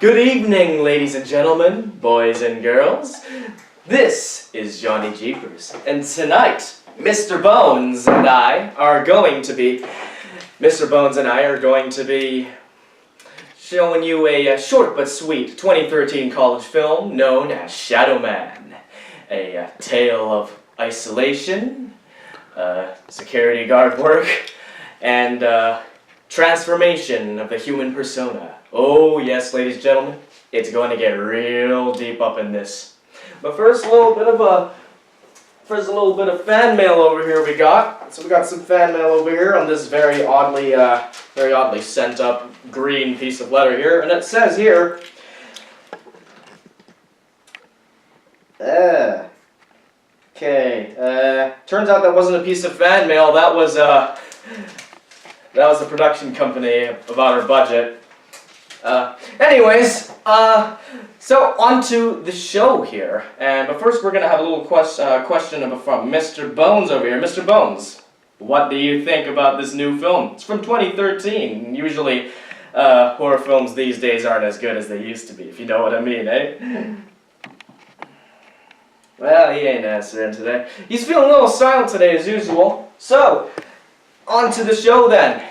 Good evening, ladies and gentlemen, boys and girls. This is Johnny Jeepers, and tonight, Mr. Bones and I are going to be showing you a short but sweet 2013 college film known as Shadow Man, a tale of isolation, security guard work, and transformation of the human persona. Oh yes, ladies and gentlemen, it's going to get real deep up in this. But first, a little bit of fan mail over here we got. So we got some fan mail over here on this very oddly sent up green piece of letter here, and it says here. Turns out that wasn't a piece of fan mail. That was the production company about our budget. So on to the show here. But first we're going to have a little question from Mr. Bones over here. Mr. Bones, what do you think about this new film? It's from 2013. Usually horror films these days aren't as good as they used to be, if you know what I mean, eh? Well, he ain't answering today. He's feeling a little silent today as usual. So, on to the show then.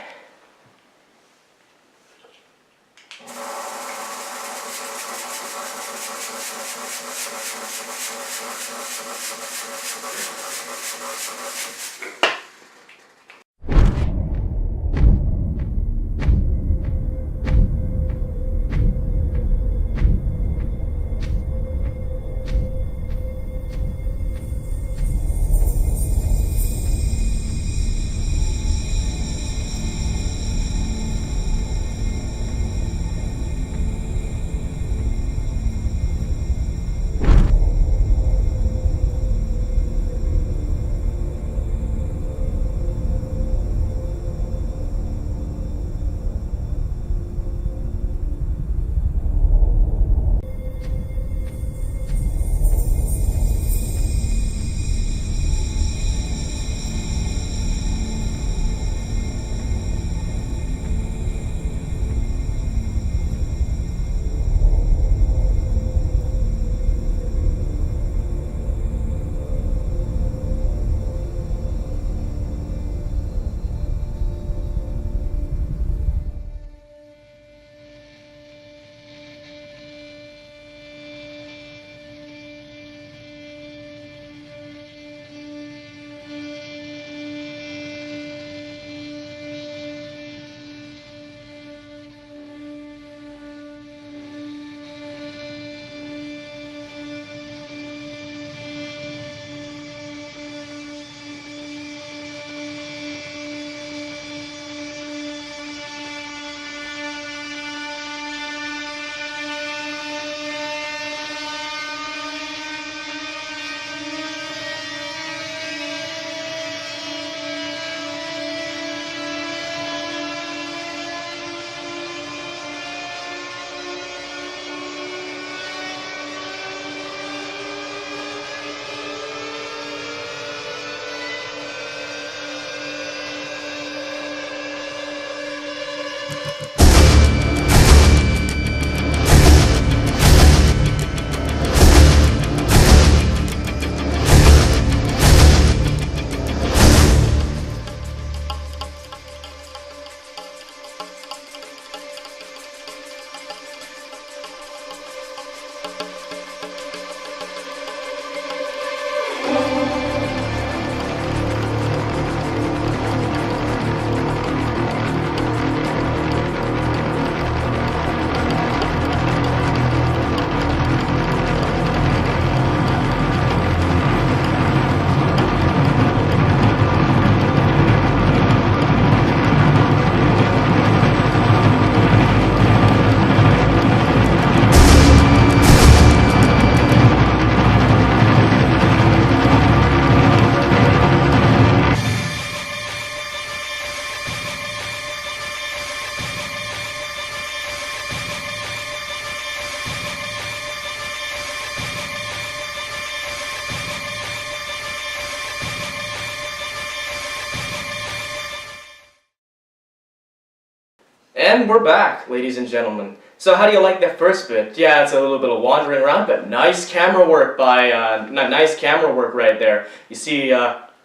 And we're back, ladies and gentlemen. So how do you like that first bit? Yeah, it's a little bit of wandering around, but nice camera work nice camera work right there. You see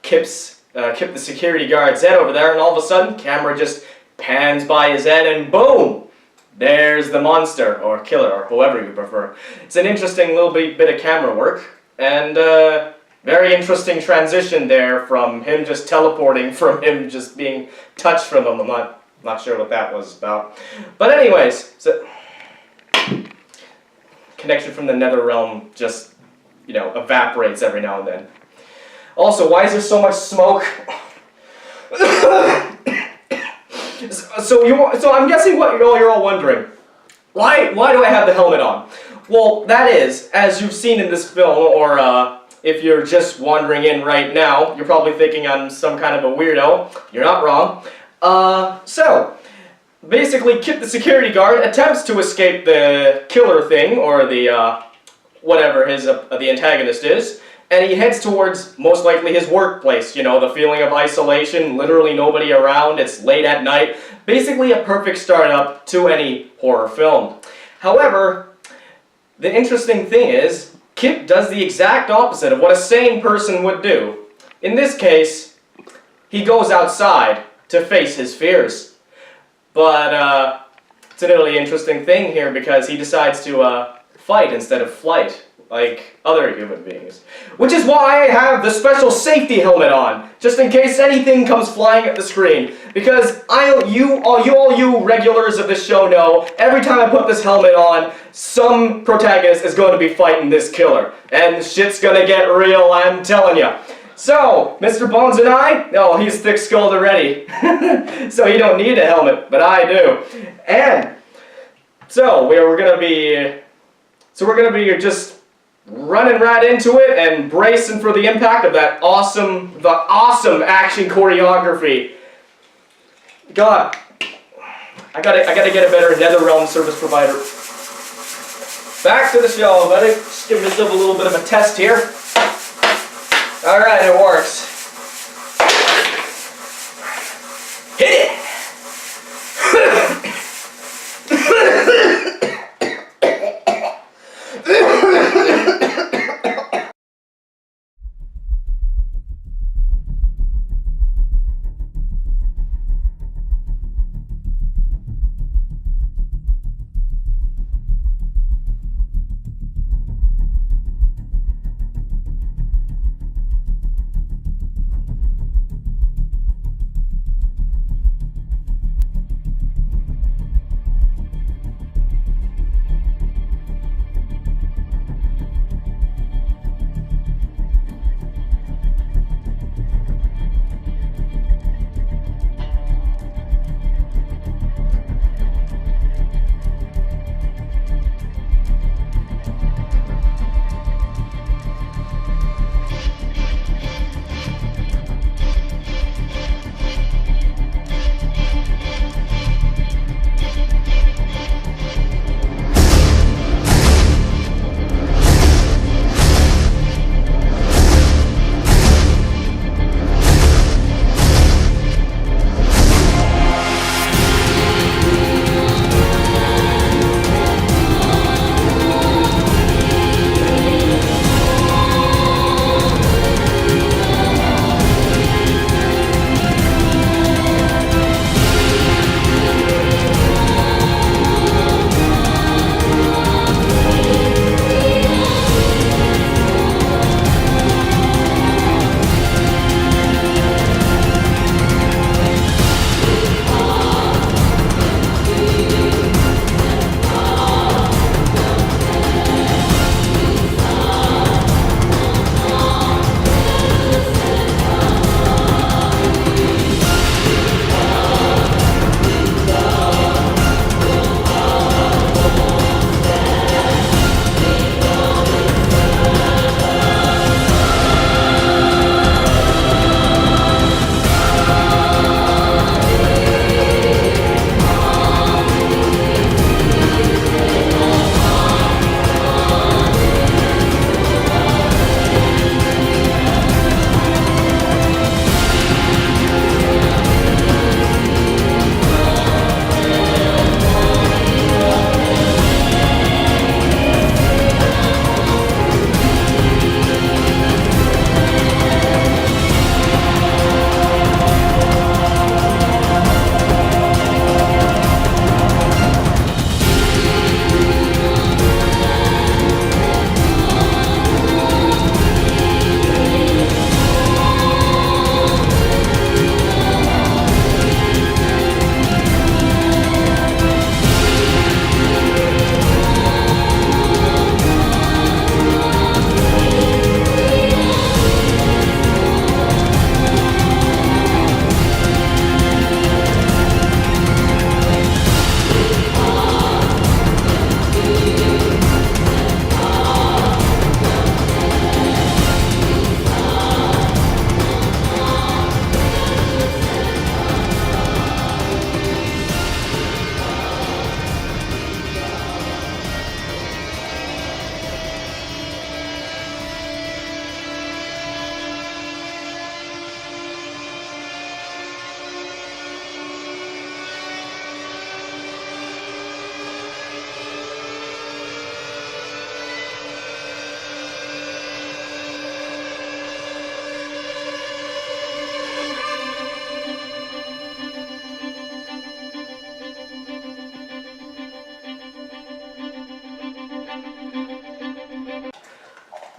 Kip the security guard's head over there, and all of a sudden, camera just pans by his head, and boom! There's the monster, or killer, or whoever you prefer. It's an interesting little bit of camera work, and very interesting transition there from him just teleporting, from him just being touched from him. I'm not sure what that was about. But anyways, so connection from the nether realm just, evaporates every now and then. Also, why is there so much smoke? So I'm guessing what you're all wondering. Why do I have the helmet on? Well, that is, as you've seen in this film, or if you're just wandering in right now, you're probably thinking I'm some kind of a weirdo. You're not wrong. So, basically, Kip the security guard attempts to escape the killer thing, or the, whatever the antagonist is, and he heads towards, most likely, his workplace. The feeling of isolation, literally nobody around, it's late at night. Basically a perfect startup to any horror film. However, the interesting thing is, Kip does the exact opposite of what a sane person would do. In this case, he goes outside to face his fears. But it's a really interesting thing here because he decides to fight instead of flight, like other human beings. Which is why I have the special safety helmet on, just in case anything comes flying at the screen. Because all you regulars of this show know, every time I put this helmet on, some protagonist is going to be fighting this killer. And shit's gonna get real, I'm telling you. So, Mr. Bones and I, he's thick-skulled already. So he don't need a helmet, but I do. And so we're gonna be just running right into it and bracing for the impact of the awesome action choreography. God, I gotta get a better NetherRealm service provider. Back to the show, buddy. Just give myself a little bit of a test here. All right, it works. Hit it.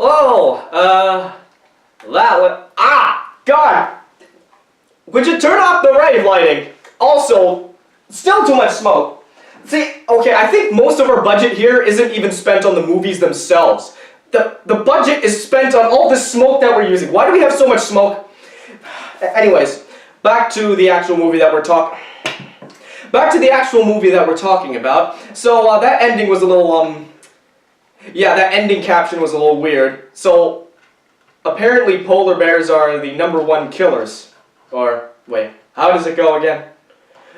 Oh, God! Would you turn off the rave lighting? Also, still too much smoke. See, okay, I think most of our budget here isn't even spent on the movies themselves. The budget is spent on all this smoke that we're using. Why do we have so much smoke? Anyways, back to the actual movie that we're talking about. So, that ending was a little, yeah, that ending caption was a little weird. So, apparently polar bears are the #1 killers. Or, wait, how does it go again?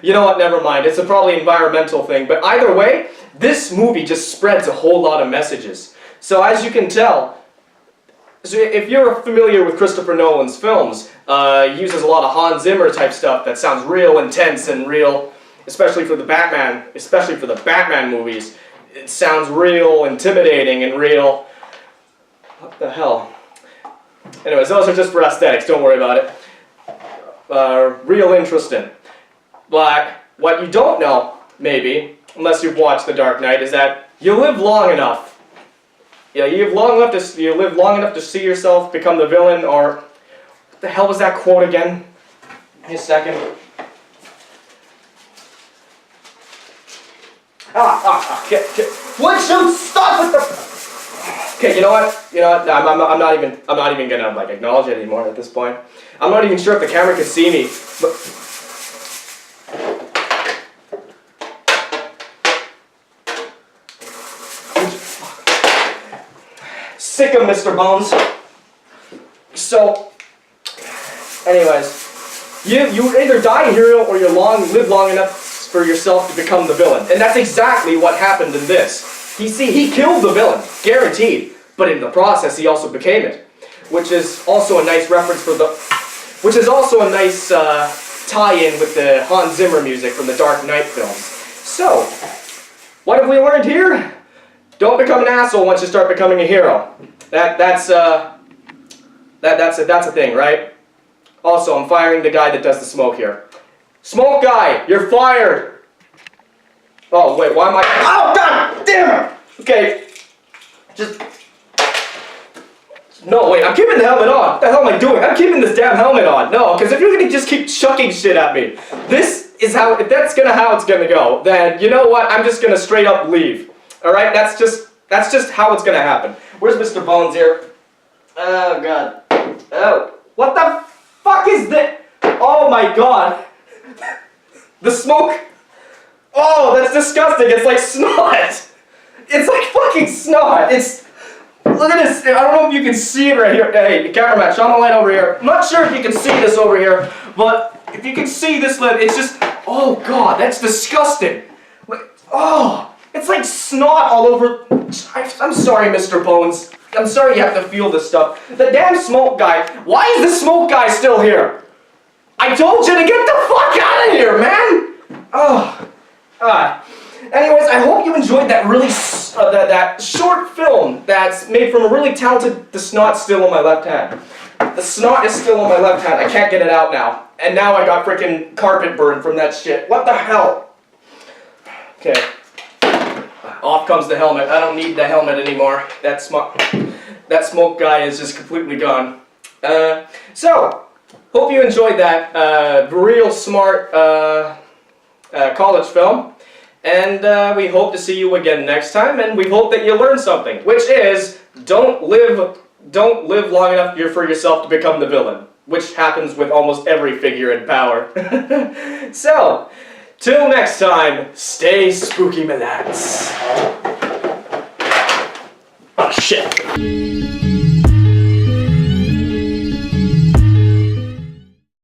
You know what, never mind. It's a probably environmental thing. But either way, this movie just spreads a whole lot of messages. So as you can tell, so if you're familiar with Christopher Nolan's films, he uses a lot of Hans Zimmer type stuff that sounds real intense and real, especially for the Batman movies. It sounds real intimidating and real. What the hell? Anyways, those are just for aesthetics, don't worry about it. Real interesting. But what you don't know, maybe, unless you've watched The Dark Knight, is that you live long enough. Yeah, you live long enough to see yourself become the villain, or what the hell was that quote again? Give me a second. Okay. Would you stop with the? Okay, you know what? I'm not even gonna like acknowledge it anymore at this point. I'm not even sure if the camera can see me, but. Sick of Mr. Bones. So, anyways, you either die a hero or you live long enough for yourself to become the villain, and that's exactly what happened in this. He killed the villain, guaranteed, but in the process he also became it, which is also a nice reference which is also a nice tie-in with the Hans Zimmer music from the Dark Knight films. So, what have we learned here? Don't become an asshole once you start becoming a hero. That's a thing, right? Also, I'm firing the guy that does the smoke here. Smoke guy, you're fired. Oh wait, why am I? Oh god damn it! Okay, no wait, I'm keeping the helmet on. What the hell am I doing? I'm keeping this damn helmet on. No, because if you're gonna just keep chucking shit at me, if that's how it's gonna go, then you know what? I'm just gonna straight up leave. Alright, that's just how it's gonna happen. Where's Mr. Bones here? Oh god. Oh. What the fuck is this? Oh my god. The smoke. Oh, that's disgusting. It's like snot. It's like fucking snot. Look at this. I don't know if you can see it right here. Hey, cameraman, shine the light over here. I'm not sure if you can see this over here, but if you can see this light, it's just, oh god, that's disgusting. Oh. It's like snot all over. I'm sorry, Mr. Bones. I'm sorry you have to feel this stuff. The damn smoke guy. Why is the smoke guy still here? I told you to get the fuck out of here, man! Oh. Anyways, I hope you enjoyed that really that short film that's made from a really talented. The snot's still on my left hand. The snot is still on my left hand. I can't get it out now. And now I got freaking carpet burn from that shit. What the hell? Okay. Off comes the helmet. I don't need the helmet anymore. That smoke guy is just completely gone. So, hope you enjoyed that real smart college film. And we hope to see you again next time. And we hope that you learned something, which is don't live long enough for yourself to become the villain, which happens with almost every figure in power. So. Till next time, stay spooky, my lads. Oh shit.